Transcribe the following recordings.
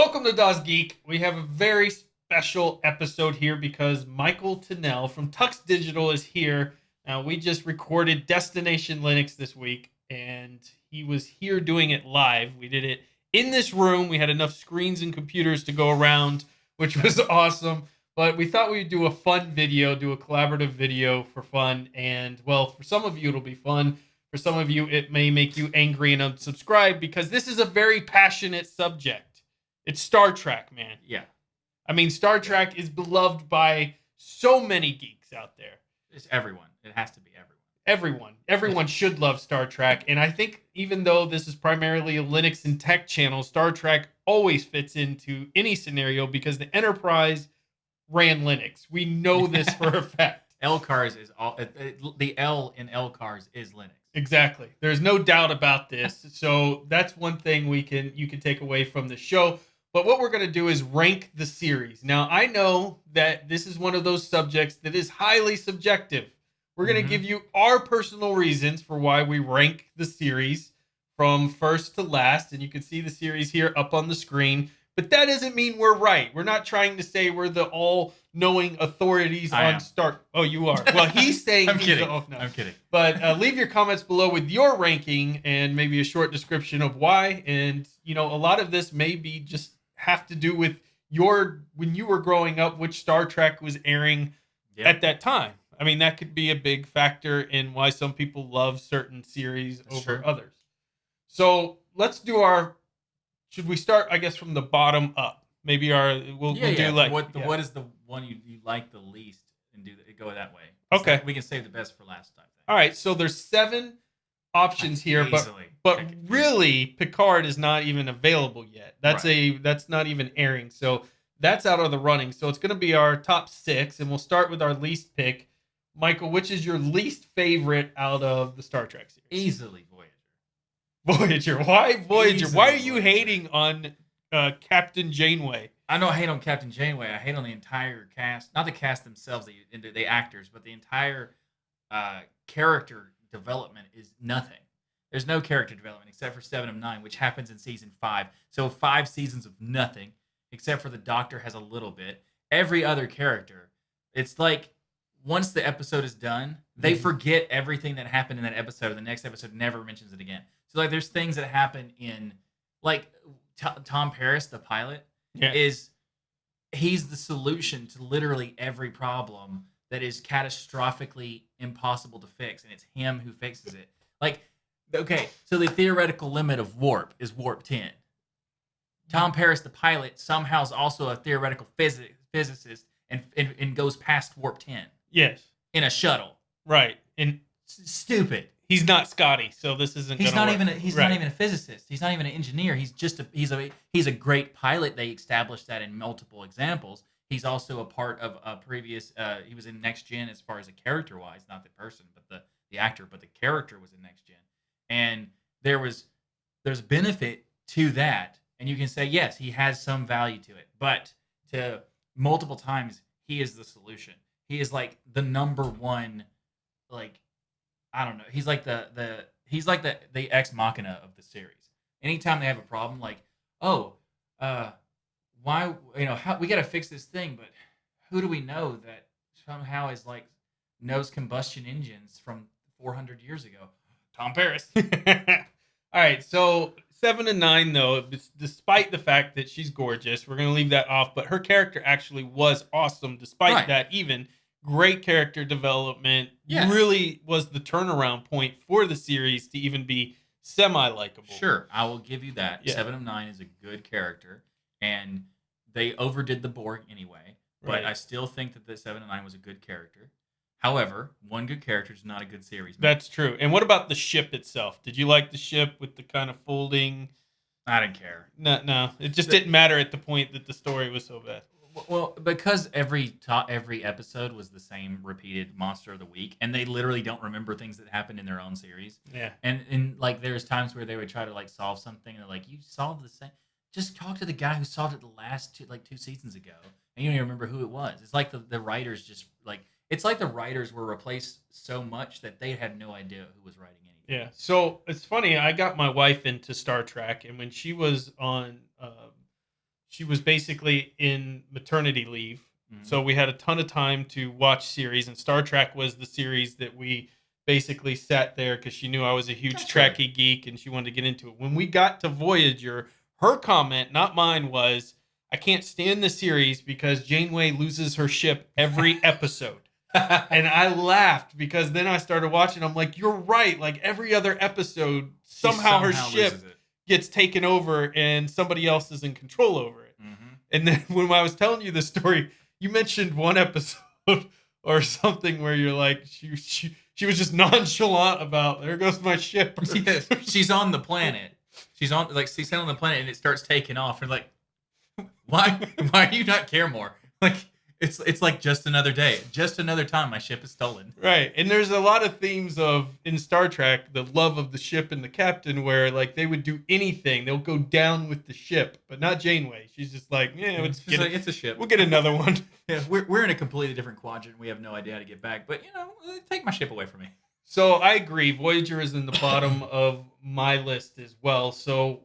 Welcome to DasGeek. We have a very special episode here because Michael Tennell from TuxDigital is here. Now, we just recorded Destination Linux this week, and he was here doing it live. We did it in this room. We had enough screens and computers to go around, which was awesome. But we thought we'd do a fun video, do a collaborative video for fun. And, well, for some of you, it'll be fun. For some of you, it may make you angry and unsubscribe because this is a very passionate subject. It's Star Trek, man. Yeah. I mean, Star Trek is beloved by so many geeks out there. It's everyone. It has to be everyone. Everyone should love Star Trek. And I think even though this is primarily a Linux and tech channel, Star Trek always fits into any scenario because the Enterprise ran Linux. We know this for a fact. LCARS is all. The L in LCARS is Linux. Exactly. There's no doubt about this. So that's one thing you can take away from the show. But what we're going to do is rank the series. Now, I know that this is one of those subjects that is highly subjective. We're going to give you our personal reasons for why we rank the series from first to last. And you can see the series here up on the screen. But that doesn't mean we're right. We're not trying to say we're the all-knowing authorities on Star... Oh, you are. Well, he's saying... I'm kidding. No. I'm kidding. But leave your comments below with your ranking and maybe a short description of why. And, a lot of this may be just have to do with when you were growing up, which Star Trek was airing at that time. I mean, that could be a big factor in why some people love certain series over others. So let's do should we start, I guess, from the bottom up? Maybe we'll do like... What is the one you like the least and go that way? Okay. So we can save the best for last time. All right, so there's 7 options here, but really Picard is not even available yet. That's not even airing. So that's out of the running. So it's going to be our top 6, and we'll start with our least pick. Michael, which is your least favorite out of the Star Trek series? Easily Voyager. Why Voyager? Easily Why are you Voyager. hating on Captain Janeway? I don't hate on Captain Janeway. I hate on the entire cast. Not the cast themselves, the actors, but the entire character development is nothing. There's no character development except for 7 of 9, which happens in season 5. So 5 seasons of nothing, except for the Doctor has a little bit. Every other character, it's like once the episode is done, they forget everything that happened in that episode, and the next episode never mentions it again. So like there's things that happen in like Tom Paris, the pilot, he's the solution to literally every problem that is catastrophically impossible to fix, and it's him who fixes it. Like, okay, so the theoretical limit of warp is warp 10. Tom Paris, the pilot, somehow is also a theoretical physicist and goes past warp 10. Yes. In a shuttle. Right. And stupid. He's not Scotty, so this isn't. He's not even a physicist. He's not even an engineer. He's just he's a great pilot. They established that in multiple examples. He's also a part of a previous. He was in Next Gen as far as a character wise, not the person, but the actor, but the character was in Next Gen, and there's benefit to that, and you can say yes, he has some value to it, but to multiple times he is the solution. He is like the number one, like. I don't know. He's like the ex machina of the series. Anytime they have a problem, like, why how we got to fix this thing, but who do we know that somehow is like knows combustion engines from 400 years ago? Tom Paris. All right, so 7 and 9 though, despite the fact that she's gorgeous, we're gonna leave that off. But her character actually was awesome, despite that even. Great character development. Really was the turnaround point for the series to even be semi-likable. Sure, I will give you that. 7 of 9 is a good character, and they overdid the Borg anyway. But I still think that the 7 of 9 was a good character. However, one good character is not a good series. That's true. And what about the ship itself? Did you like the ship with the kind of folding? I didn't care. No. It just didn't matter at the point that the story was so bad. Well, because every episode was the same repeated monster of the week, and they literally don't remember things that happened in their own series. Yeah. And like there's times where they would try to like solve something, and they're like, "You solved the same. Just talk to the guy who solved it the last 2 seasons ago, and you don't even remember who it was." It's like the writers just like it's like the writers were replaced so much that they had no idea who was writing anything. Yeah. So it's funny. I got my wife into Star Trek, and when she was on. she was basically in maternity leave. Mhm. So we had a ton of time to watch series, and Star Trek was the series that we basically sat there because she knew I was a huge Naturally. Trekkie geek and she wanted to get into it. When we got to Voyager, her comment, not mine, was, I can't stand the series because Janeway loses her ship every episode. And I laughed because then I started watching. I'm like, you're right. Like every other episode, She somehow her somehow ship loses it. gets taken over and somebody else is in control over it. Mhm. And then when I was telling you the story, you mentioned one episode or something where you're like, she was just nonchalant about, there goes my ship. Yes, she's on the planet. She's on the planet and it starts taking off. And like, why do you not care more? Like it's like just another day, just another time my ship is stolen. Right. And there's a lot of themes of in Star Trek, the love of the ship and the captain, where like they would do anything. They'll go down with the ship, but not Janeway. She's just like, yeah, let's She's get like, it. it's a ship. We'll get another one. Yeah, we're in a completely different quadrant. We have no idea how to get back. But take my ship away from me. So I agree. Voyager is in the bottom of my list as well. So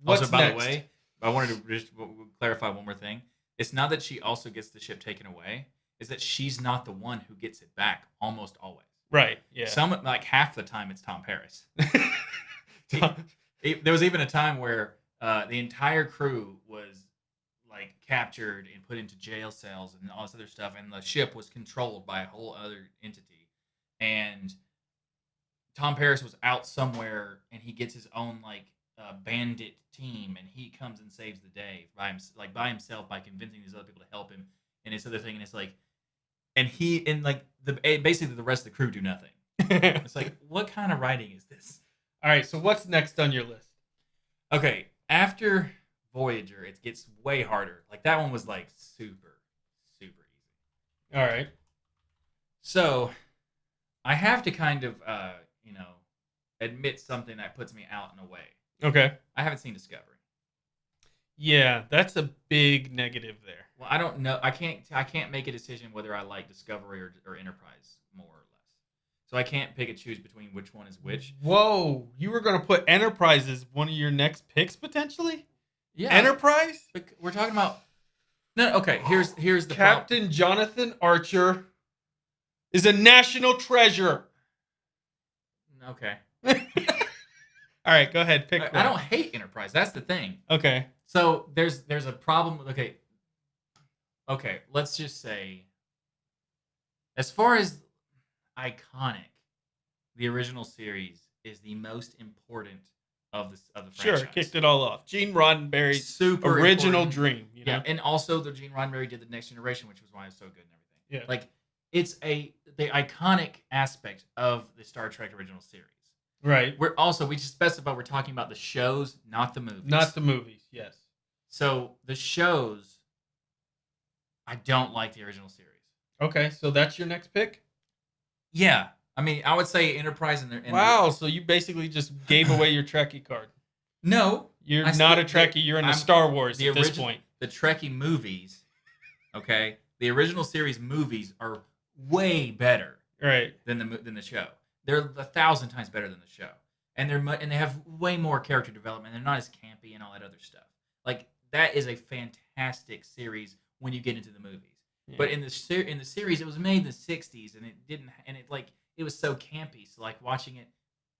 what's Also, by next? the way, I wanted to just clarify one more thing. It's not that she also gets the ship taken away. It's that she's not the one who gets it back almost always. Right. Yeah. Like half the time it's Tom Paris. There was even a time where the entire crew was like captured and put into jail cells and all this other stuff, and the ship was controlled by a whole other entity. And Tom Paris was out somewhere, and he gets his own like bandit team, and he comes and saves the day by himself by convincing these other people to help him. And this other thing, and it's like, basically the rest of the crew do nothing. It's like, what kind of writing is this? All right. So what's next on your list? Okay, after Voyager, it gets way harder. Like that one was like super, super easy. All right. So I have to kind of, admit something that puts me out in a way. Okay. I haven't seen Discovery. Yeah, that's a big negative there. Well, I don't know. I can't make a decision whether I like Discovery or Enterprise more or less. So I can't pick and choose between which one is which. Whoa, you were going to put Enterprise as one of your next picks potentially? Yeah. Enterprise? We're talking about. No, okay. Here's the Captain Jonathan Archer is a national treasure. Okay. All right, go ahead. Pick one. I don't hate Enterprise. That's the thing. Okay. So there's a problem. Okay. Let's just say, as far as iconic, the original series is the most important of the franchise. Sure, kicked it all off. Gene Roddenberry's Super original important. dream. You know? Yeah, and also the Gene Roddenberry did the Next Generation, which was why it's so good and everything. Yeah. Like it's the iconic aspect of the Star Trek original series. Right. We should specify we're talking about the shows, not the movies. Not the movies. Yes. So the shows, I don't like the original series. Okay, so that's your next pick? Yeah, I mean, I would say Enterprise Wow, so you basically just gave away your Trekkie card. No, You're not a Trekkie. You're into Star Wars at this point. The Trekkie movies, okay, the original series movies are way better, right, than the show. They're 1,000 times better than the show, and they have way more character development. They're not as campy and all that other stuff. Like that is a fantastic series when you get into the movies. Yeah. But in the series, it was made in the '60s, and it was so campy. So like watching it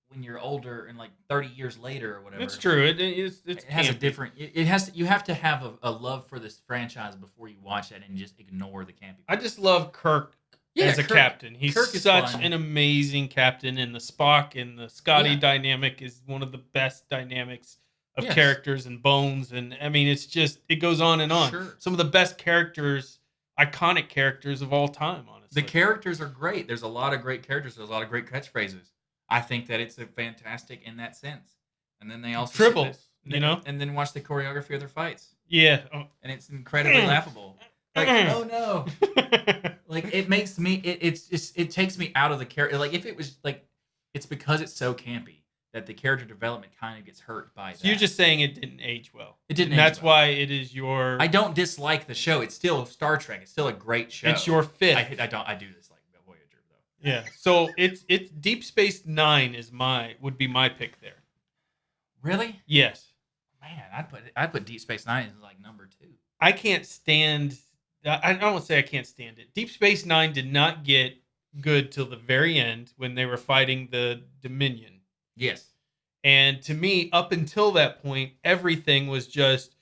when you're older and like 30 years later or whatever. It's true. It has a different. You have to have a love for this franchise before you watch that and just ignore the campy. I just love Kirk. Yeah, as a captain. He's such fun. an amazing captain, and the Spock and the Scotty dynamic is one of the best dynamics of characters and Bones. And I mean, it goes on and on. Sure. Some of the best characters, iconic characters of all time, honestly. The characters are great. There's a lot of great characters. There's a lot of great catchphrases. I think that it's a fantastic in that sense. And then they also triples, and then watch the choreography of their fights. Yeah. And it's incredibly laughable. Like, oh no. Like it makes me it takes me out of the character. Like if it was like it's because it's so campy that the character development kind of gets hurt by that. So you're just saying it didn't age well. It didn't. And that's why it is your. I don't dislike the show. It's still Star Trek. It's still a great show. It's your fifth. I do dislike Voyager though. Yeah. So it's Deep Space Nine would be my pick there. Really? Yes. Man, I'd put Deep Space Nine as like number 2. I can't stand. I don't want to say I can't stand it. Deep Space Nine did not get good till the very end when they were fighting the Dominion. Yes. And to me, up until that point, everything was just,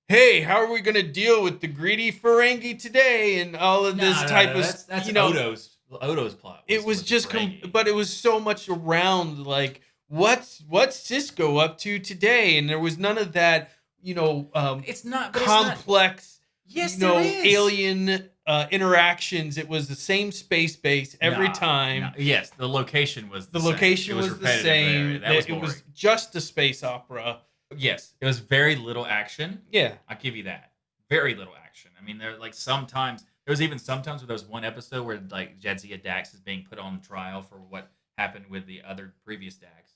hey, how are we going to deal with the greedy Ferengi today and all of this type of, That's you know, Odo's plot. it was just, Ferengi. but it was so much around like, what's Cisco up to today? And there was none of that, It's not but complex, Yes, there is. alien interactions. It was the same space base every time. No. Yes, the location was The same. location was the same. That It was just a space opera. Yes, it was very little action. Yeah. I'll give you that. Very little action. I mean, there was even sometimes where there was one episode where like Jadzia Dax is being put on trial for what happened with the other previous Dax,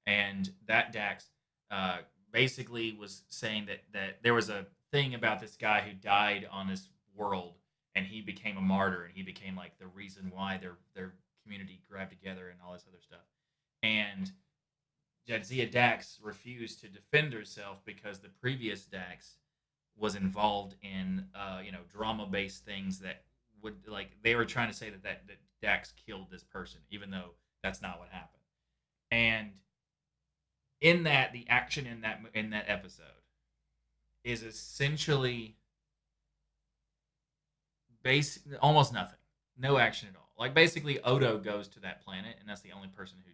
and that Dax basically was saying that there was a thing about this guy who died on this world, and he became a martyr, and he became like the reason why their community grabbed together and all this other stuff, and Jadzia Dax refused to defend herself because the previous Dax was involved in drama-based things that would like they were trying to say that Dax killed this person, even though that's not what happened. And in that, the action in that episode is essentially almost nothing, no action at all. Like basically, Odo goes to that planet, and that's the only person who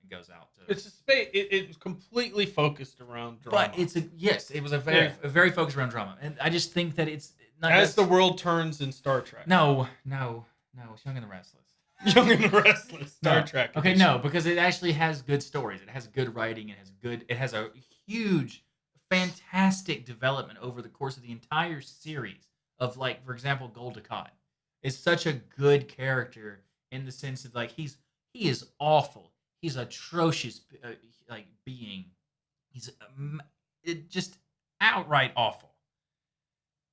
goes out to. It's a space. It was completely focused around drama. But it was a very focused around drama, and I just think that it's not as the world turns in Star Trek. No, it's Young and the Restless. Young and the Restless. Star Trek. Okay, no, because it actually has good stories. It has good writing. It has a huge, fantastic development over the course of the entire series. Of like, for example, Gul Dukat is such a good character in the sense of like he is awful. He's atrocious, being. He's just outright awful.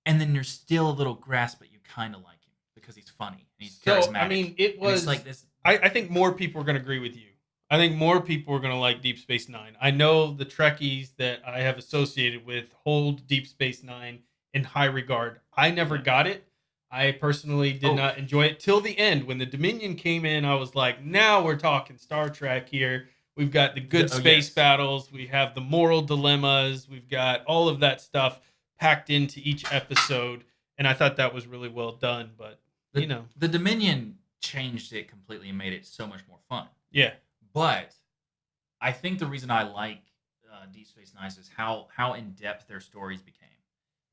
And then there's still a little grasp, but you kind of like him because he's funny and he's charismatic. I mean, it was like this. I think more people are going to agree with you. I think more people are going to like Deep Space Nine. I know the Trekkies that I have associated with hold Deep Space Nine in high regard. I never got it. I personally did not enjoy it till the end. When the Dominion came in, I was like, now we're talking Star Trek here. We've got the good space battles. We have the moral dilemmas. We've got all of that stuff packed into each episode. And I thought that was really well done. But, the Dominion changed it completely and made it so much more fun. Yeah. But I think the reason I like Deep Space Nine is how in-depth their stories became.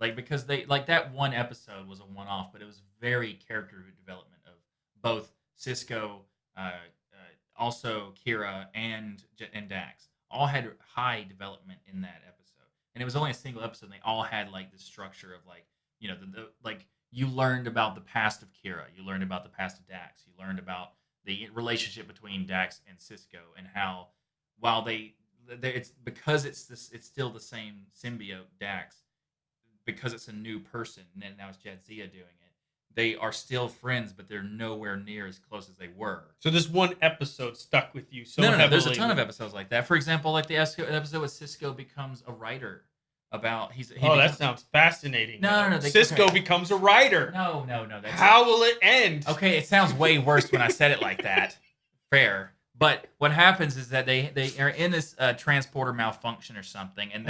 Like, because they like that one episode was a one-off, but it was very character development of both Cisco, also Kira and Dax. All had high development in that episode, and it was only a single episode. And they all had like the structure of like like you learned about the past of Kira, you learned about the past of Dax, you learned about the relationship between Dax and Cisco, and how while it's because it's still the same symbiote Dax. Because it's a new person, and now it's Jadzia doing it, they are still friends, but they're nowhere near as close as they were. So this one episode stuck with you so No, heavily. there's a ton of episodes like that. For example, like the episode with Cisco becomes a writer about... that sounds fascinating. No. Cisco becomes a writer. No. How will it end? Okay, it sounds way worse when I said it like that. Fair. But what happens is that they are in this transporter malfunction or something, and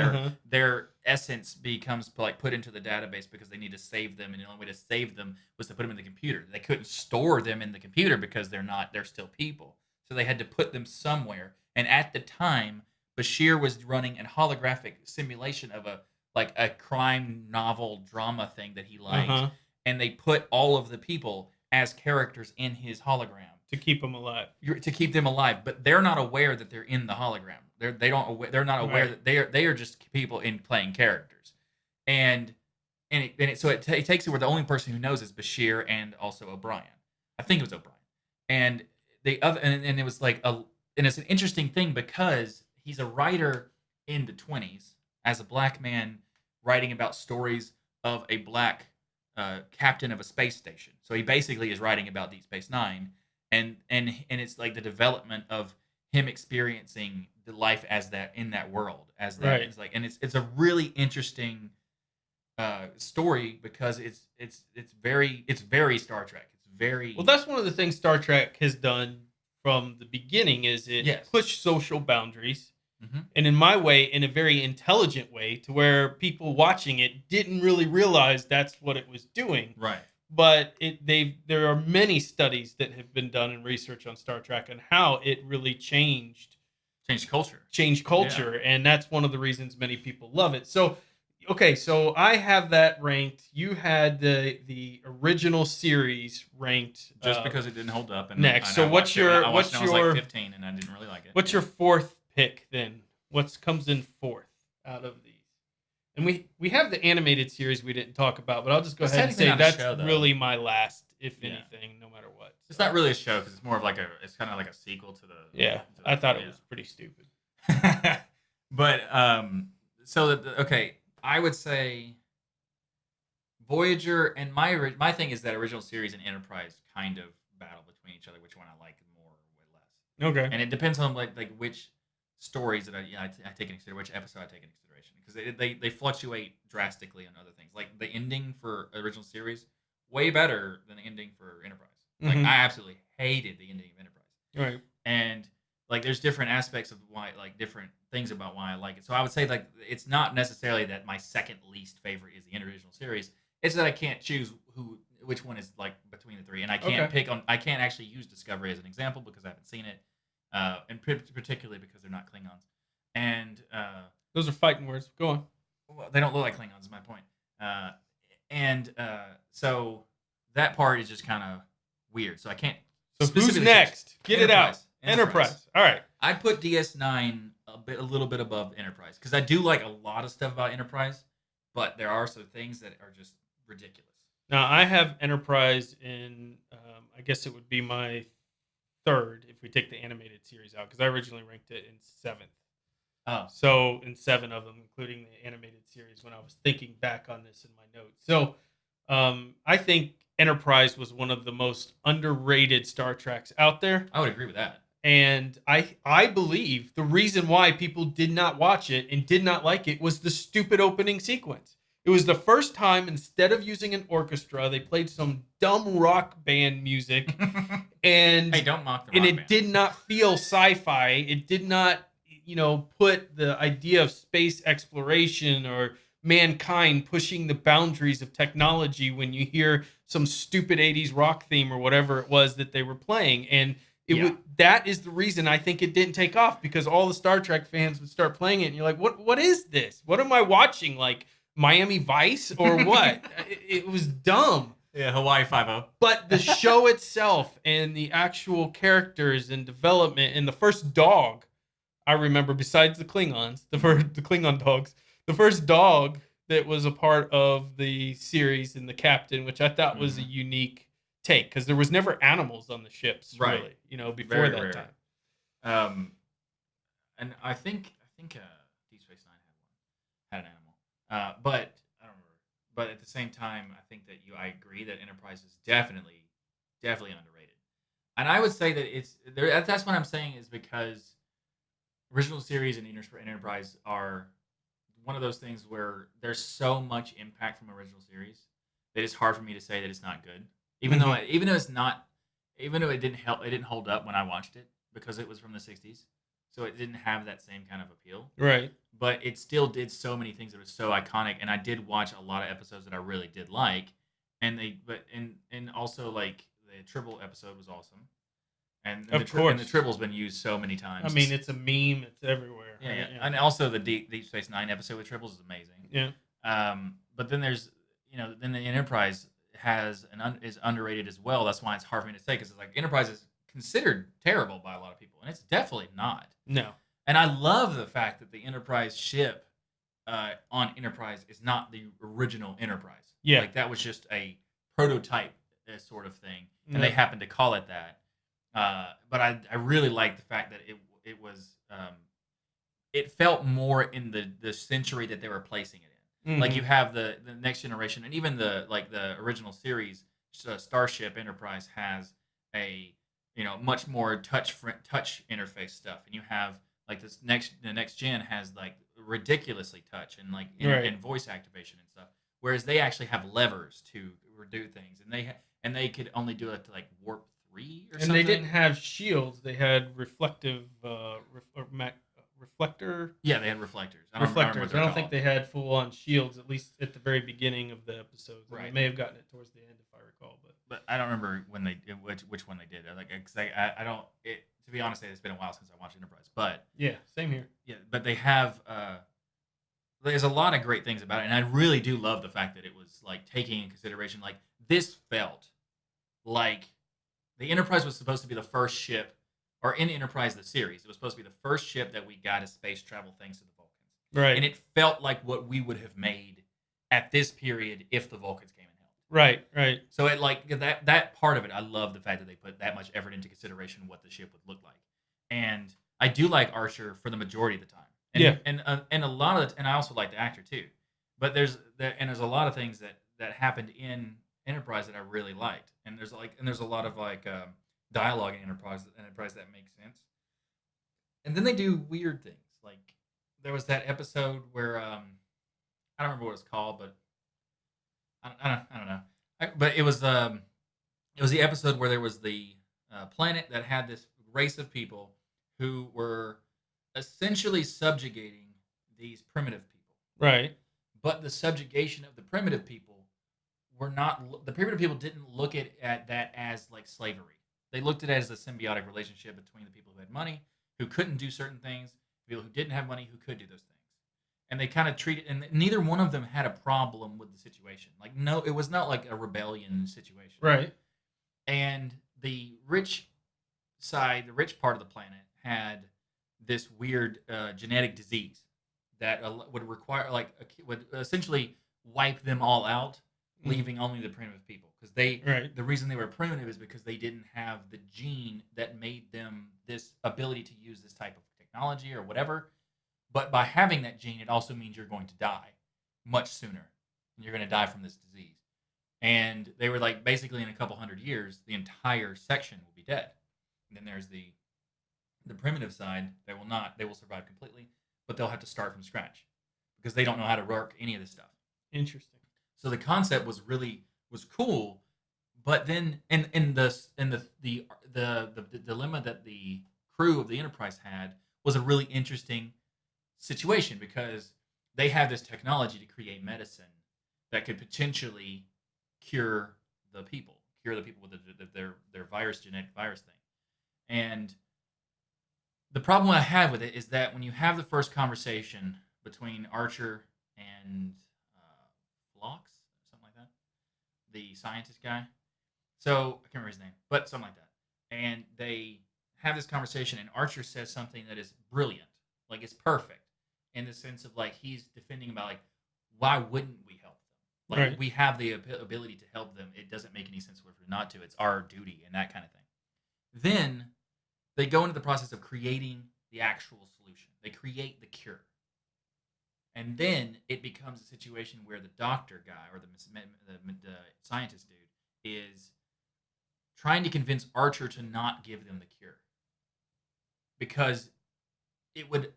their essence becomes like put into the database because they need to save them, and the only way to save them was to put them in the computer. They couldn't store them in the computer because they're still people, so they had to put them somewhere. And at the time, Bashir was running a holographic simulation of a crime novel drama thing that he liked, and they put all of the people as characters in his hologram. To keep them alive. To keep them alive, but they're not aware that they're in the hologram. They're not aware that they are just people in playing characters, and it takes it where the only person who knows is Bashir and also O'Brien. I think it was O'Brien, and and it was like and it's an interesting thing because he's a writer in the 20s as a black man writing about stories of a black captain of a space station. So he basically is writing about Deep Space Nine. And it's like the development of him experiencing the life as that in that world as that. Right. It's like, and it's a really interesting story because it's very Star Trek. It's very Well, that's one of the things Star Trek has done from the beginning is it yes. pushed social boundaries, Hmm. and in my way, in a very intelligent way, to where people watching it didn't really realize that's what it was doing. Right. But there are many studies that have been done and research on Star Trek and how it really Change culture. changed Yeah. culture, and that's one of the reasons many people love it. So, okay, so I have that ranked. You had the original series ranked Just because it didn't hold up, and next. and So I watched it. I watched it. When I was like 15, and I didn't really like it. what's your fourth pick then? What comes in fourth out of these? And we have the animated series we didn't talk about, but I'll just go It's ahead and technically say not a that's show, though. really my last, if Yeah. anything, no matter what. It's not really a show because it's more of like it's kind of like a sequel to the. Yeah, to the- I thought it yeah. was pretty stupid. But so okay, I would say Voyager and my thing is that original series and Enterprise kind of battle between each other, which one I like more or less, Okay. and it depends on like which stories that I take into consideration, which episode I take into consideration because they fluctuate drastically on other things. Like the ending for original series, way better than the ending for Enterprise. Like Mhm. I absolutely hated the ending of Enterprise. Right. And like there's different aspects of why, like different things about why I like it. So I would say like it's not necessarily that my second least favorite is the original series. It's that I can't choose which one is like between the three, and I can't Okay. I can't actually use Discovery as an example because I haven't seen it, and particularly because they're not Klingons, and Those are fighting words. Go on. well, they don't look like Klingons. Is my point. And so that part is just kind of weird. So I can't. So who's specifically choose. next? Get it out. Enterprise. Enterprise. All right. I'd put DS9 a little bit above Enterprise because I do like a lot of stuff about Enterprise, but there are some things that are just ridiculous. Now I have Enterprise in. I guess it would be my third if we take the animated series out because I originally ranked it in seventh. Oh, So in seven of them, including the animated series, when I was thinking back on this in my notes. So I think Enterprise was one of the most underrated Star Treks out there. I would agree with that. And I believe the reason why people did not watch it and did not like it was the stupid opening sequence. It was the first time instead of using an orchestra, they played some dumb rock band music and Hey, don't mock the rock and it band. did not feel sci-fi. It did not, put the idea of space exploration or mankind pushing the boundaries of technology when you hear some stupid 80s rock theme or whatever it was that they were playing. And Yeah. that is the reason I think it didn't take off because all the Star Trek fans would start playing it and you're like, what is this? What am I watching? Like Miami Vice or what? It was dumb. Yeah, Hawaii 5-0. But the show itself and the actual characters and development and the first dog, I remember besides the Klingons, the Klingon dogs, the first dog that was a part of the series and the captain, which I thought was a unique take because there was never animals on the ships, Right. really, before Very that rare. time. And I think Deep Space Nine had an animal, but I don't remember. But at the same time, I think that I agree that Enterprise is definitely underrated. And I would say that it's there. That's what I'm saying is because original series and Enterprise are one of those things where there's so much impact from original series that it's hard for me to say that it's not good. Even though it's not, even though it didn't hold up when I watched it because it was from the '60s, so it didn't have that same kind of appeal. Right. But it still did so many things that were so iconic, and I did watch a lot of episodes that I really did like, and also like the Tribble episode was awesome, and Of course. and the Tribble's been used so many times. I mean, it's a meme. It's everywhere. yeah, right? and also the Deep Space Nine episode with Tribbles is amazing. Yeah. But then there's then the Enterprise is underrated as well. That's why it's hard for me to say because it's like Enterprise is considered terrible by a lot of people, and it's definitely not. No. And I love the fact that the Enterprise ship on Enterprise is not the original Enterprise. Yeah. Like that was just a prototype sort of thing, and Yeah. they happened to call it that. But I really like the fact that it was it felt more in the century that they were placing it in. Like you have the Next Generation, and even the original series Starship Enterprise has a much more touch interface stuff, and you have like the next gen has like ridiculously touch and like Right. and voice activation and stuff. whereas they actually have levers to do things, and they could only do it to like warp 3 or And something. they didn't have shields. They had reflective reflector Yeah, they had reflectors. I don't remember what reflectors. they're I don't called. think they had full on shields, at least at the very beginning of the episodes. And Right. they may have gotten it towards the end, if I recall. But I don't remember when they which one they did. Like, 'cause I don't. To be honest, it's been a while since I watched Enterprise. But yeah, same here. yeah, but they have. There's a lot of great things about it, and I really do love the fact that it was like taking in consideration. Like, this felt like the Enterprise was supposed to be the first ship, or in Enterprise the series, it was supposed to be the first ship that we got a space travel thanks to the Vulcans. Right. And it felt like what we would have made at this period if the Vulcans came and helped. Right. Right. So it like that part of it, I love the fact that they put that much effort into consideration what the ship would look like. And I do like Archer for the majority of the time. And, Yeah. And a lot of and I also like the actor too. But there's a lot of things that happened in Enterprise that I really liked. And there's a lot of like dialogue in Enterprise that makes sense. And then they do weird things. Like, there was that episode where I don't remember what it's called, but I don't know. But it was the episode where there was the planet that had this race of people who were essentially subjugating these primitive people. Right. But the subjugation of the primitive people the primitive people didn't look at that as like slavery. They looked at it as a symbiotic relationship between the people who had money, who couldn't do certain things, people who didn't have money, who could do those things. And they kind of treated, and neither one of them had a problem with the situation. Like, no, it was not like a rebellion situation. Right. And the rich part of the planet had this weird genetic disease that would require, would essentially wipe them all out, leaving only the primitive people. Because the reason they were primitive is because they didn't have the gene that made them this ability to use this type of technology or whatever. But by having that gene, it also means you're going to die much sooner. And you're going to die from this disease. And they were like, basically in a couple hundred years, the entire section will be dead. And then there's the primitive side. They will not. They will survive completely, but they'll have to start from scratch because they don't know how to work any of this stuff. Interesting. So the concept was cool, but then and the dilemma that the crew of the Enterprise had was a really interesting situation because they have this technology to create medicine that could potentially cure the people with their genetic virus thing. And the problem I have with it is that when you have the first conversation between Archer and Phlox, something like that, the scientist guy. So I can't remember his name, but something like that. And they have this conversation, and Archer says something that is brilliant, like it's perfect, in the sense of like he's defending about like why wouldn't we help them? Like we have the ability to help them. It doesn't make any sense for not to. It's our duty and that kind of thing. Then they go into the process of creating the actual solution. They create the cure. And then it becomes a situation where the doctor guy or the scientist dude is trying to convince Archer to not give them the cure because it would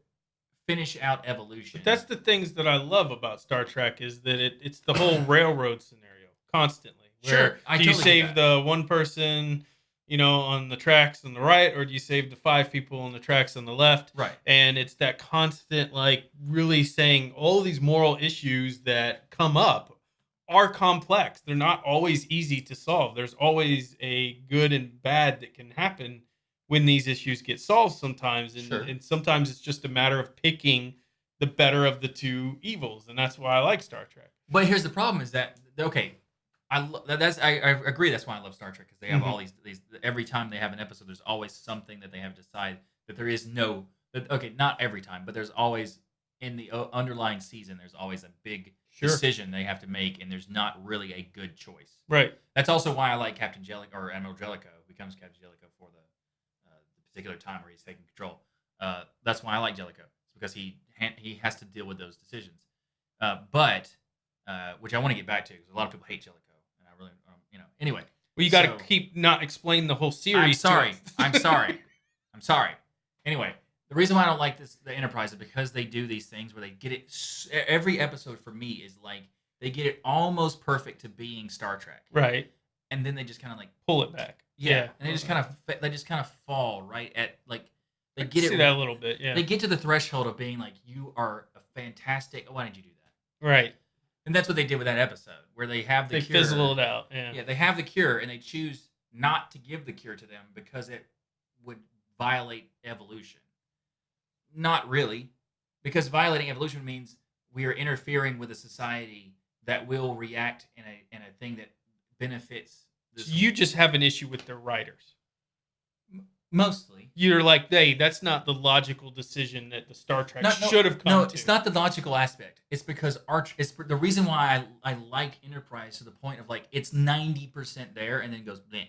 finish out evolution. But that's the things that I love about Star Trek is that it's the whole railroad scenario constantly. Where Sure, do you save the one person, on the tracks on the right, or do you save the 5 people on the tracks on the left? Right. And it's that constant, like, really saying all these moral issues that come up are complex. They're not always easy to solve. There's always a good and bad that can happen when these issues get solved sometimes. And sometimes it's just a matter of picking the better of the two evils. And that's why I like Star Trek. But here's the problem is that, okay, I agree. That's why I love Star Trek because they have all these. Every time they have an episode, there's always something that they have to decide that there is no. Okay, not every time, but there's always in the underlying season. There's always a big decision they have to make, and there's not really a good choice. Right. That's also why I like Captain Jellicoe or Admiral Jellicoe, who becomes Captain Jellicoe for the particular time where he's taking control. That's why I like Jellicoe. It's because he has to deal with those decisions. But which I want to get back to because a lot of people hate Jellicoe. Really, anyway. Well, you got to keep not explain the whole series. I'm sorry. Anyway, the reason why I don't like the Enterprise is because they do these things where they get it. Every episode for me is like They get it almost perfect to being Star Trek, Right. and then they just kind of like Pull it back. yeah, and they just kind of fall right at like they I can get see it. that a little bit. Yeah. They get to the threshold of being like, you are a fantastic. Why did you do that? Right. And that's what they did with that episode, where they have the They cure. fizzle it out. Yeah. Yeah, they have the cure, and they choose not to give the cure to them because it would violate evolution. Not really, because violating evolution means we are interfering with a society that will react in a thing that benefits So this. you just have an issue with their writers. Mostly. You're like, hey, that's not the logical decision that the Star Trek should have come to. No, it's not the logical aspect. It's because it's the reason why I like Enterprise to the point of like it's 90% there and then goes bleh.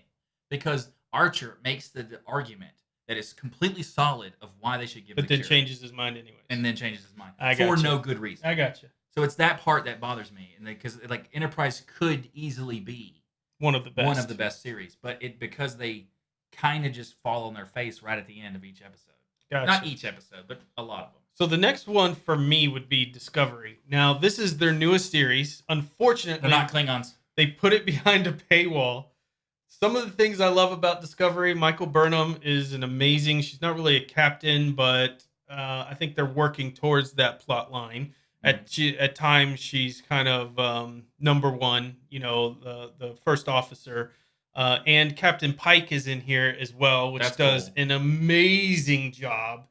Because Archer makes the argument that it's completely solid of why they should give But the then cure. changes his mind anyways. And then changes his mind I for gotcha. no good reason. I got you. So it's that part that bothers me, and because like Enterprise could easily be One of the best. series, but because they kind of just fall on their face right at the end of each episode. Gotcha. Not each episode, but a lot of them. So the next one for me would be Discovery. Now, this is their newest series. Unfortunately, They're not Klingons. they put it behind a paywall. Some of the things I love about Discovery, Michael Burnham is an amazing. She's not really a captain, but I think they're working towards that plot line. At times, she's kind of number one. You know, the first officer, and Captain Pike is in here as well, which does cool. an amazing job.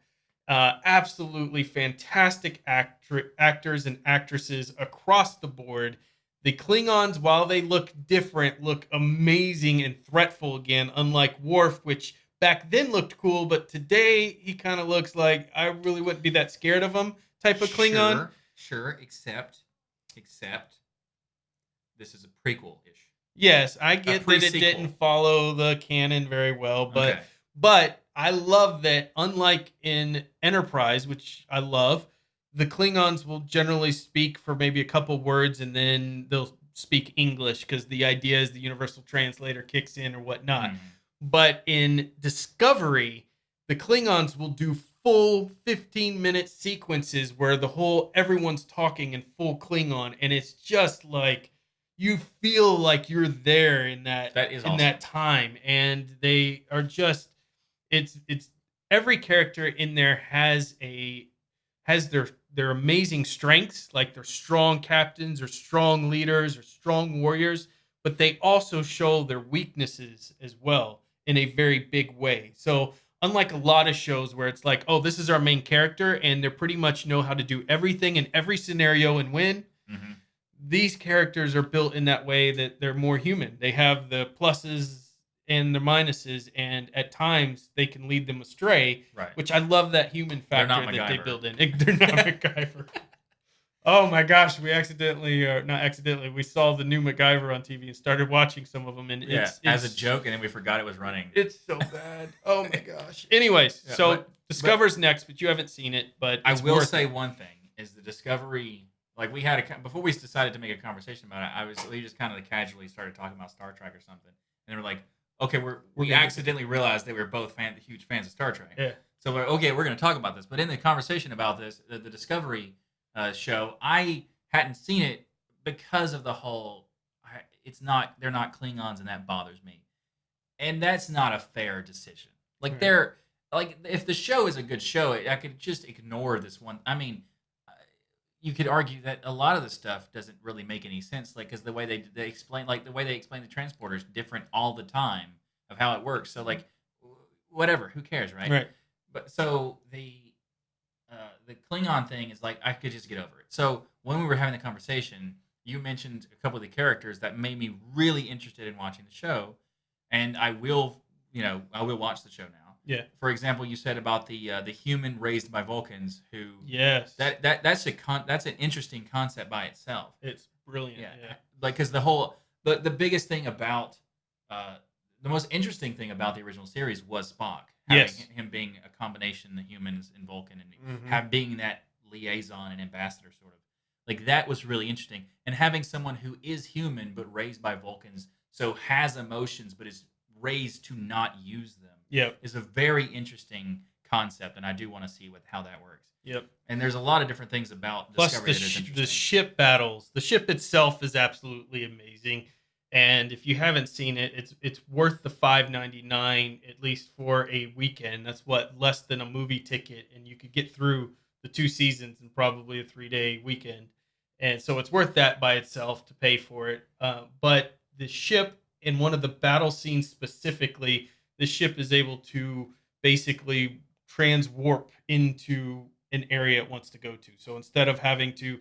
Absolutely fantastic actors and actresses across the board. The Klingons, while they look different, look amazing and threatful again, unlike Worf, which back then looked cool, but today he kind of looks like I really wouldn't be that scared of him type of Klingon. Sure, except this is a prequel-ish. Yes, I get that it didn't follow the canon very well, but I love that unlike in Enterprise, which I love, the Klingons will generally speak for maybe a couple words and then they'll speak English because the idea is the universal translator kicks in or whatnot. But in Discovery, the Klingons will do full 15-minute sequences where everyone's talking in full Klingon, and it's just like you feel like you're there in that awesome. that time, and they are just it's every character in there has their amazing strengths, like they're strong captains or strong leaders or strong warriors, but they also show their weaknesses as well in a very big way. So unlike a lot of shows where it's like, oh, this is our main character and they pretty much know how to do everything in every scenario and win, these characters are built in that way that they're more human. They have the pluses and the minuses, and at times they can lead them astray, which I love that human factor that they build in. They're not MacGyver. Oh my gosh, we we saw the new MacGyver on TV and started watching some of them, and it's as a joke, and then we forgot it was running. It's so bad. Oh my gosh. Anyways, Discover's next, but you haven't seen it. But I will say one thing is the Discovery. Like we had before we decided to make a conversation about it, we just kind of casually started talking about Star Trek or something, and they were like, okay, we accidentally realized that we were both huge fans of Star Trek. Yeah. So we're going to talk about this. But in the conversation about this, the Discovery show, I hadn't seen it because of the whole. They're not Klingons, and that bothers me. And that's not a fair decision. Like if the show is a good show, I could just ignore this one. I mean, you could argue that a lot of the stuff doesn't really make any sense, like because the way they explain, the the transporter is different all the time of how it works. So like, whatever, who cares, right? Right. But so the Klingon thing is like I could just get over it. So when we were having the conversation, you mentioned a couple of the characters that made me really interested in watching the show, and I will watch the show now. Yeah. For example, you said about the human raised by Vulcans who. Yes. That's an interesting concept by itself. It's brilliant. Yeah. Like because the biggest thing about the most interesting thing about the original series was Spock. Him being a combination of humans and Vulcan and being that liaison and ambassador sort of. Like that was really interesting, and having someone who is human but raised by Vulcans, so has emotions but is raised to not use them. Yeah, is a very interesting concept, and I do want to see how that works. Yep. And there's a lot of different things about Plus Discovery the that is interesting. the ship battles. The ship itself is absolutely amazing. And if you haven't seen it, it's worth the $5.99 at least for a weekend. That's what, less than a movie ticket, and you could get through the 2 seasons in probably a 3-day weekend. And so it's worth that by itself to pay for it. But the ship, in one of the battle scenes specifically, the ship is able to basically transwarp into an area it wants to go to. So instead of having to,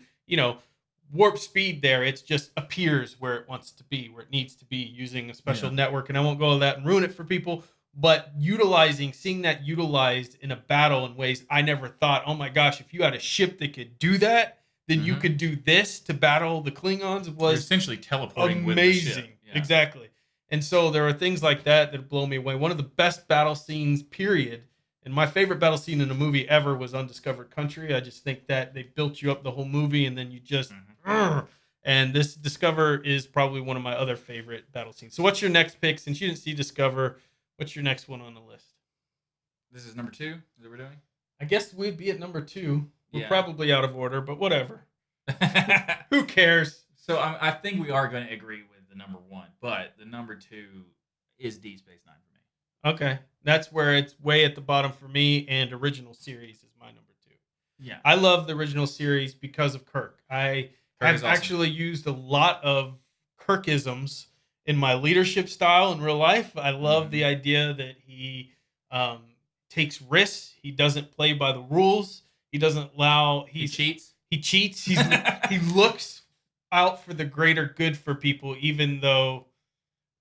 warp speed there, it just appears where it wants to be, where it needs to be, using a special network. And I won't go into that and ruin it for people, but seeing that utilized in a battle in ways I never thought, oh my gosh, if you had a ship that could do that, then you could do this to battle the Klingons. You're Was essentially teleporting amazing. with the ship. Yeah. Exactly. And so there are things like that blow me away. One of the best battle scenes, period. And my favorite battle scene in a movie ever was Undiscovered Country. I just think that they built you up the whole movie, and then you just. And this Discover is probably one of my other favorite battle scenes. So what's your next pick? Since you didn't see Discover, what's your next one on the list? This is number 2? Is that what we're doing? I guess we'd be at number 2. We're Yeah. probably out of order, but whatever. Who cares? So I think we are going to agree with the number 1, but the number 2 is Deep Space Nine for me. Okay. That's where it's way at the bottom for me, and original series is my number 2. Yeah. I love the original series because of Kirk. I have actually used a lot of Kirkisms in my leadership style in real life. I love the idea that he takes risks. He doesn't play by the rules. He doesn't allow. He cheats. He cheats. He looks out for the greater good for people, even though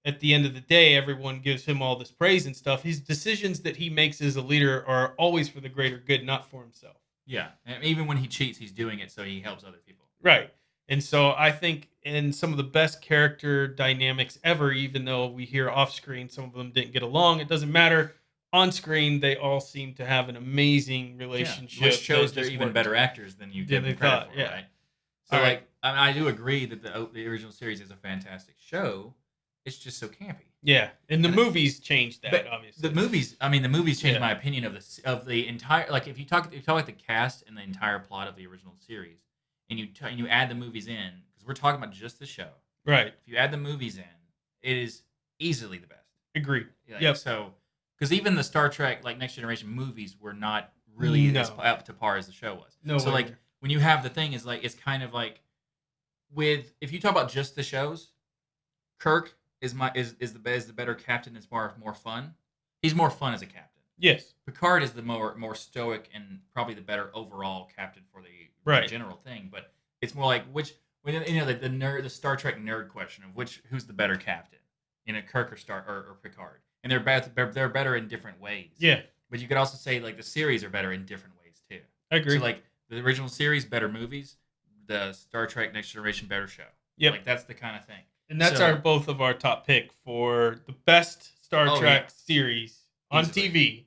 at the end of the day, everyone gives him all this praise and stuff. His decisions that he makes as a leader are always for the greater good, not for himself. Yeah. And even when he cheats, he's doing it so he helps other people. Right. And so I think in some of the best character dynamics ever, even though we hear off screen, some of them didn't get along, it doesn't matter. On screen, they all seem to have an amazing relationship. Which shows they're just even worked. better actors than you give they them credit thought, for, yeah. right? So, All right. I do agree that the original series is a fantastic show. It's just so campy. Yeah, and the movies changed that, But obviously. the movies changed Yeah. my opinion of the entire, like, if you talk about the cast and the entire plot of the original series, and you add the movies in, because we're talking about just the show. Right. If you add the movies in, it is easily the best. Agreed. Like, Yep. So, because even the Star Trek, like, Next Generation movies were not really as up to par as the show was. No So, way. like, when you have the thing is like, it's kind of like if you talk about just the shows, Kirk is the better captain. It's more fun. He's more fun as a captain. Yes. Picard is the more stoic and probably the better overall captain for the general thing. But it's more like the Star Trek nerd question of who's the better captain, Kirk or Picard, and they're better in different ways. Yeah. But you could also say like the series are better in different ways too. I agree. So like the original series, better movies. The Star Trek Next Generation, better show. Yep. Like that's the kind of thing. And that's So- both of our top pick for the best Star Trek series on Easily. TV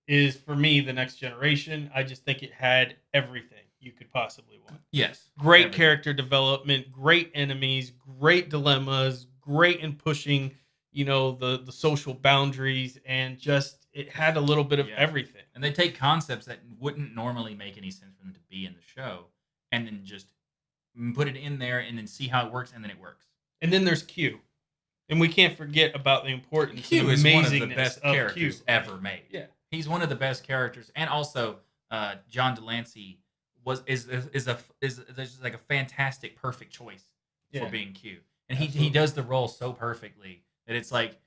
is, for me, The Next Generation. I just think it had everything you could possibly want. Yes. Great Everything. character development, great enemies, great dilemmas, great in pushing, the social boundaries, and just it had a little bit of everything. And they take concepts that wouldn't normally make any sense for them to be in the show, and then just put it in there, and then see how it works, and then it works. And then there's Q. And we can't forget about the importance Q and is one of the amazingness best of characters Q. ever made. Yeah. He's one of the best characters, and also John Delancey is just like a fantastic, perfect choice for being Q, and he does the role so perfectly that it's like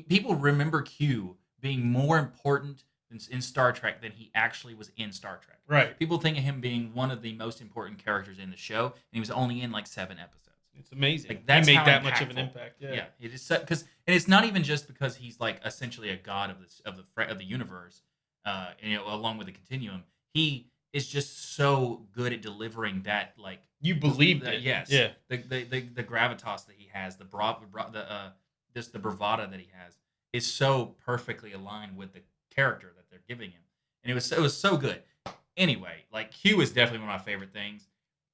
people remember Q being more important in Star Trek than he actually was in Star Trek. Right. People think of him being one of the most important characters in the show, and he was only in like 7 episodes. It's amazing. Like, that's he made how that much of an impactful. impact. Yeah. It is because, and it's not even just because he's like essentially a god of the universe, along with the continuum. He is just so good at delivering that, like, You believed it. Yes. Yeah. The gravitas that he has, the bravada that he has, is so perfectly aligned with the character that they're giving him, and it was so good. Anyway, like, Q is definitely one of my favorite things.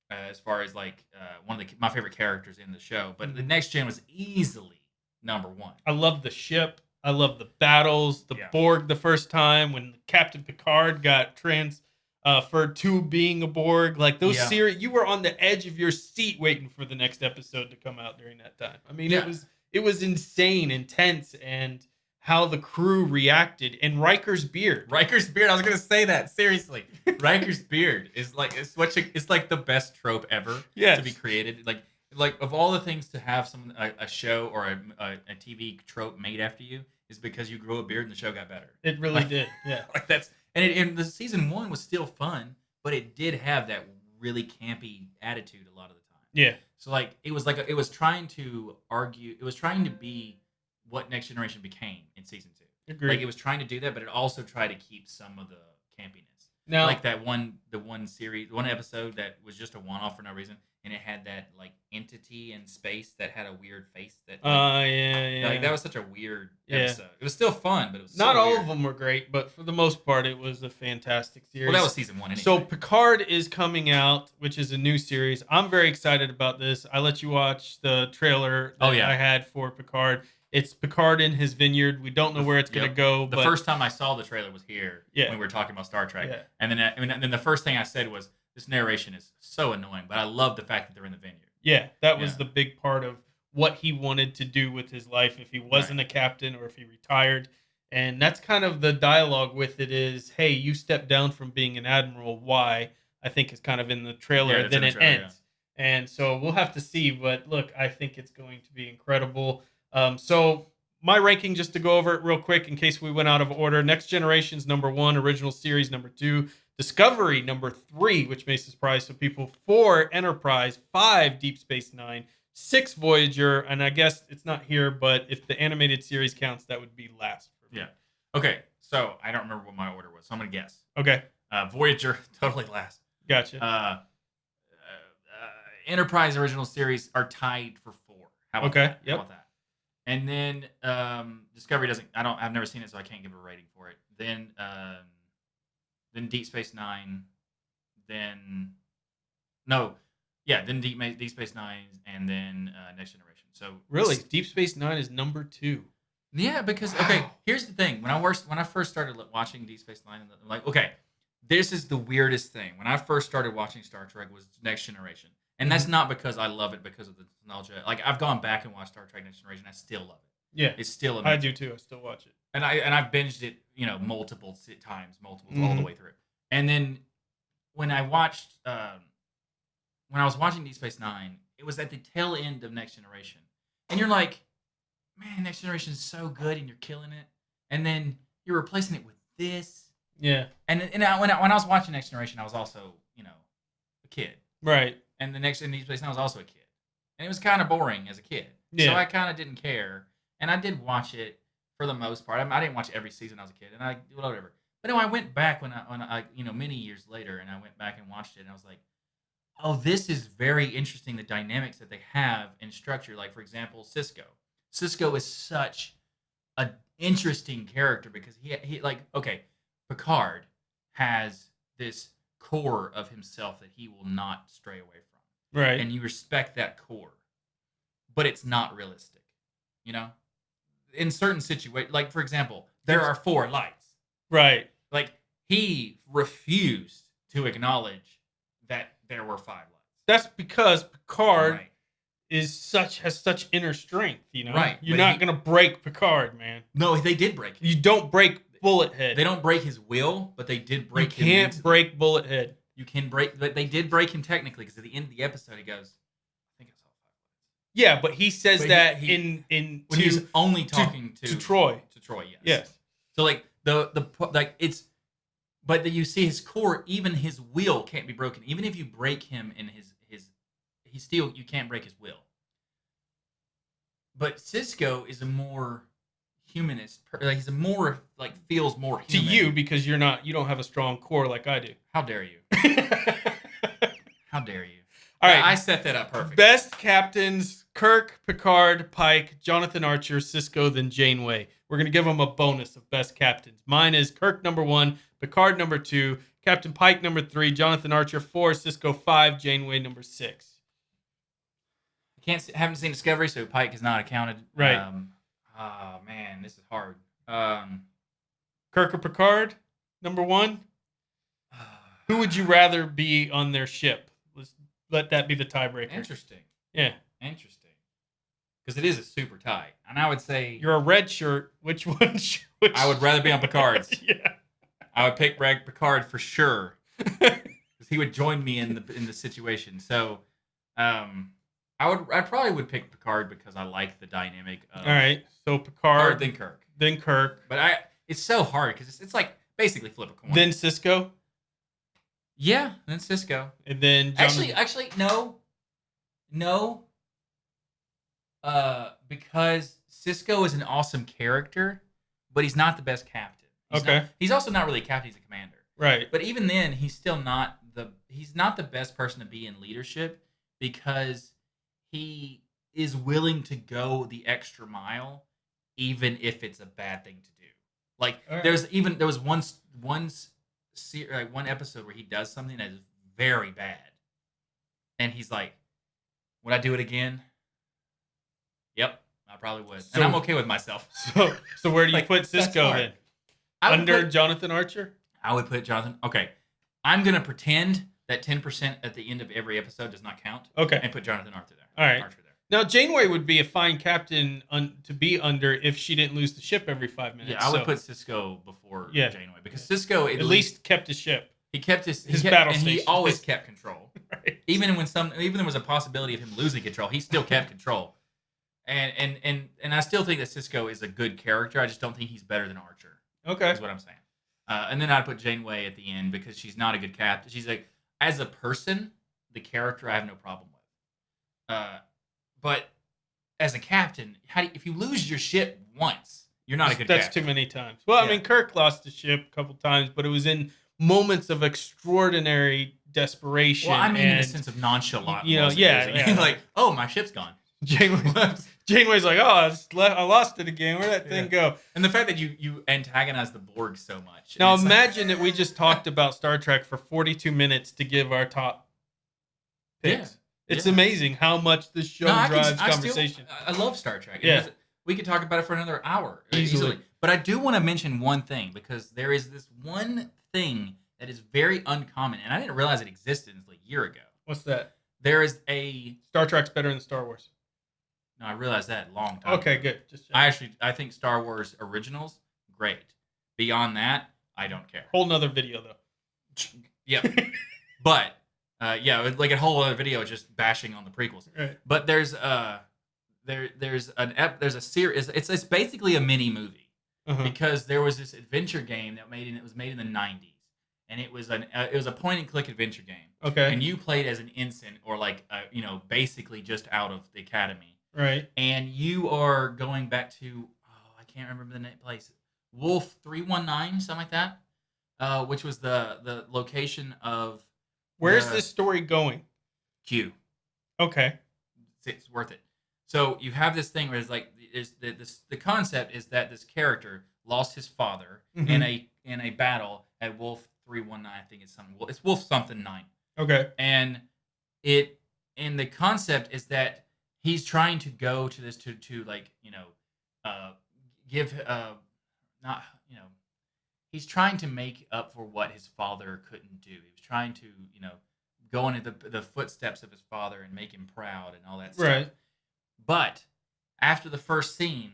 As far as like one of my favorite characters in the show, but the Next Gen was easily number 1. I love the ship. I love the battles, the Yeah. Borg the first time when Captain Picard got transferred to being a Borg. Like those Yeah. series, you were on the edge of your seat waiting for the next episode to come out during that time. I mean, Yeah. it was insane, intense, and how the crew reacted. And Riker's beard. Riker's beard. I was gonna say that seriously. Riker's beard is like it's like the best trope ever Yes. to be created. Like of all the things to have a show or a TV trope made after you is because you grew a beard and the show got better. It really did. Yeah. Like that's and the season 1 was still fun, but it did have that really campy attitude a lot of the time. Yeah. So like it was trying to argue. It was trying to be what Next Generation became in season 2. Agreed. Like it was trying to do that, but it also tried to keep some of the campiness. Now, Like the one episode that was just a one-off for no reason, and it had that like entity in space that had a weird face. yeah. Like that was such a weird Yeah. episode. It was still fun, but it was Not so all weird. of them were great, but for the most part, it was a fantastic series. Well, that was season 1. Anyway. So Picard is coming out, which is a new series. I'm very excited about this. I let you watch the trailer that I had for Picard. It's Picard in his vineyard. We don't know where it's going to go. The but first time I saw the trailer was here when we were talking about Star Trek. Yeah. And then the first thing I said was, this narration is so annoying, but I love the fact that they're in the vineyard. Yeah, that was the big part of what he wanted to do with his life if he wasn't a captain or if he retired. And that's kind of the dialogue with it is, hey, you stepped down from being an admiral. Why? I think is kind of in the trailer. Then it ends. And so we'll have to see. But look, I think it's going to be incredible. So my ranking, just to go over it real quick in case we went out of order. Next Generation's number 1, original series number 2, Discovery number 3, which may surprise some people, 4, Enterprise, 5, Deep Space Nine, 6, Voyager, and I guess it's not here, but if the animated series counts, that would be last for me. Yeah. Okay, so I don't remember what my order was, so I'm going to guess. Okay. Voyager, totally last. Gotcha. Enterprise original series are tied for 4. How about that? How about that? And then Discovery I've never seen it, so I can't give a rating for it. Then Deep Space Nine, then Deep Space Nine, and then Next Generation. So really, Deep Space Nine is number 2. Yeah, because here's the thing: when I first started watching Deep Space Nine, I'm like, okay, this is the weirdest thing. When I first started watching Star Trek was Next Generation. And that's not because I love it because of the nostalgia. Like I've gone back and watched Star Trek Next Generation. I still love it. Yeah, it's still amazing. I do too. I still watch it. And I've binged it, multiple times, all the way through. And then when I watched, when I was watching Deep Space Nine, it was at the tail end of Next Generation, and you're like, man, Next Generation is so good, and you're killing it. And then you're replacing it with this. Yeah. And when I was watching Next Generation, I was also, a kid. Right. And the next in Deep Space Nine, I was also a kid. And it was kind of boring as a kid. Yeah. So I kind of didn't care. And I did watch it for the most part. I didn't watch every season when I was a kid. And whatever. But no, I went back when I many years later, and I went back and watched it. And I was like, oh, this is very interesting, the dynamics that they have in structure. Like, for example, Cisco. Cisco is such an interesting character because he Picard has this core of himself that he will not stray away from. Right. And you respect that core. But it's not realistic. In certain situations, like for example, there are 4 lights. Right. Like he refused to acknowledge that there were 5 lights. That's because Picard has such inner strength, Right. You're not gonna break Picard, man. No, they did break him. You don't break Bullethead. They don't break his will, but they did break him. You can't break Bullethead. You can break, but they did break him technically because at the end of the episode he goes, I think I saw 5 lights. Yeah, but he says that in when he's only talking to Troy. To Troy, yes. Yes. So like but you see his core, even his will can't be broken. Even if you break him in you can't break his will. But Cisco is a more humanist. He's a more feels more human to you because you don't have a strong core like I do. How dare you? How dare you? All right, I set that up perfect. Best captains: Kirk, Picard, Pike, Jonathan Archer, Cisco, then Janeway. We're gonna give them a bonus of best captains. Mine is Kirk number 1, Picard number 2, Captain Pike number 3, Jonathan Archer 4, Cisco 5, Janeway number 6. Haven't seen Discovery, so Pike is not accounted. Right. Oh man, this is hard. Kirk or Picard, number one. Who would you rather be on their ship? Let's let that be the tiebreaker. Interesting. Yeah. Interesting. Because it is a super tie. And I would say You're a red shirt. Which one? I would rather be on Picard's. Yeah. I would pick Greg Picard for sure. Because he would join me in the situation. So I probably would pick Picard because I like the dynamic of All right. So Picard, then Kirk. then Kirk, But it's so hard because it's like basically flip a coin. then Cisco, yeah, then Cisco. and then Actually, no. Because Cisco is an awesome character, but he's not the best captain. He's also not really a captain; he's a commander. right. But even then, he's not the best person to be in leadership because he is willing to go the extra mile, even if it's a bad thing to do. Like All right. there was one episode where he does something that is very bad, and he's like, "Would I do it again?" Yep, I probably would, and I'm okay with myself. So where do you Like, put that's Cisco hard. then? I would Under put- Jonathan Archer? I would put Jonathan. Okay, I'm gonna pretend that 10% at the end of every episode does not count, Okay. and put Jonathan Archer there. All right. Archer there. Now Janeway would be a fine captain to be under if she didn't lose the ship every 5 minutes. Yeah, I would so put Cisco before Yeah. Janeway because Cisco at least kept the ship. he kept his battle and he station. always kept control. Right. Even when there was a possibility of him losing control, he still kept control. And I still think that Cisco is a good character. I just don't think he's better than Archer. Okay. Is what I'm saying. And then I'd put Janeway at the end because she's not a good captain. She's like, as a person, the character I have no problem with. But as a captain, if you lose your ship once, you're not a good That's captain. too many times. Well, I Yeah. mean, Kirk lost the ship a couple times, but it was in moments of extraordinary desperation. Well, I mean, in a and sense of nonchalant. yeah. Like, oh, my ship's gone. Janeway's like, oh, I lost it again. Where'd that thing go? And the fact that you antagonize the Borg so much. Now And it's imagine that we just talked about Star Trek for 42 minutes to give our top picks. Yeah. It's Yeah. amazing how much this show drives conversation. I love Star Trek. Yeah. We could talk about it for another hour Easily. But I do want to mention one thing because there is this one thing that is very uncommon, and I didn't realize it existed until a year ago. What's that? There is a Star Trek's better than Star Wars. no, I realized that a long time. Okay, ago. good. Just I think Star Wars originals great. Beyond that, I don't care. whole nother video though. Yeah, but like a whole other video just bashing on the prequels. Right. But there's a series. It's basically a mini movie Uh-huh. because there was this adventure game that was made in the 90s, and it was a point and click adventure game, Okay. and you played as an ensign or like basically just out of the academy, Right. and you are going back to I can't remember the place, Wolf 319, something like that, which was the location of Where's the- this story going? Q. Okay. It's worth it. So you have this thing where it's like the concept is that this character lost his father Mhm. in a battle at Wolf 319. I think it's Wolf something 9. Okay. And the concept is that he's trying to go to this to like give not he's trying to make up for what his father couldn't do. He was trying to go into the footsteps of his father and make him proud and all that stuff. Right. But after the first scene,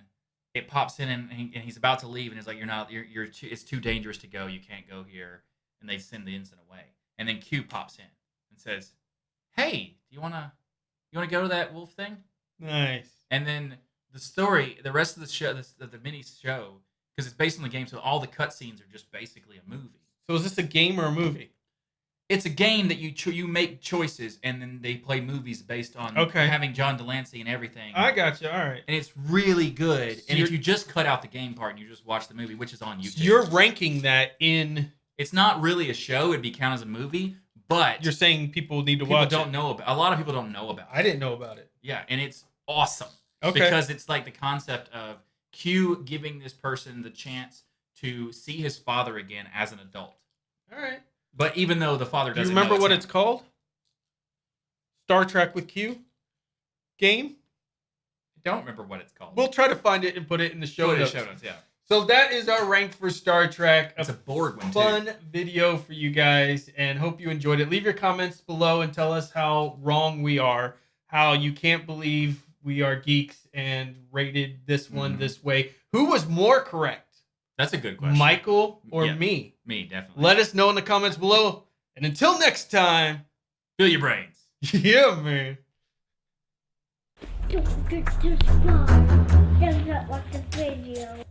it pops in and he's about to leave and it's like it's too dangerous to go. You can't go here, and they send the ensign away. And then Q pops in and says, "Hey, do you wanna go to that wolf thing?" Nice. And then the rest of the show, the mini show, because it's based on the game, so all the cutscenes are just basically a movie. So is this a game or a movie? It's a game that you make choices, and then they play movies based on having John Delancey and everything. I got you. All right. And it's really good. So and if you just cut out the game part and you just watch the movie, which is on YouTube, So you're ranking that in. it's not really a show. It'd be counted as a movie, but You're saying people need to people watch don't it. know about. A lot of people don't know about. I didn't know about it. Yeah, and it's awesome. Okay. Because it's like the concept of Q giving this person the chance to see his father again as an adult. All right. But even though the father Do you doesn't remember know what him. it's called? Star Trek with Q game? don't remember what it's called. We'll try to find it and put it in the show notes. Yeah. So that is our rank for Star Trek. It's a Borg one, fun too. video for you guys, and hope you enjoyed it. Leave your comments below and tell us how wrong we are, how you can't believe we are geeks and rated this one this way. Who was more correct? That's a good question. Michael or me? Me, definitely. Let us know in the comments below. And until next time, fill your brains. Yeah, man. Don't forget to subscribe. Does not like the video.